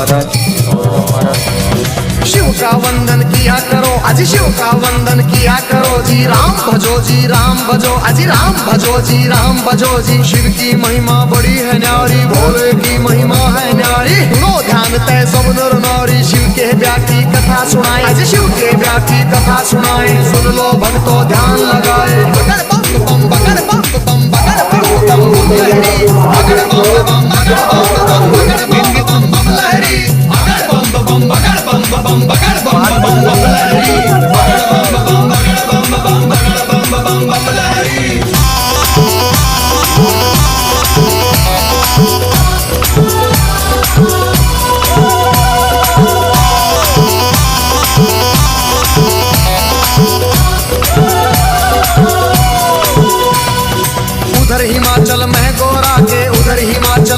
शिव का वंदन किया करो, अजी शिव का वंदन किया करो जी। राम भजो जी राम भजो, अजी राम भजो जी राम भजो जी। शिव की महिमा बड़ी है न्यारी, भोले की महिमा है न्यारी। सुनो ध्यान तय सब नर नारी, शिव के ब्याह की कथा सुनाए, अजी शिव के ब्याह की कथा सुनाए। सुन लो भक्तों ध्यान लगाए। बगर बम बम बगर बम बम बगर बम बम बगर बम बम बगर बम बगर बम बगर बम।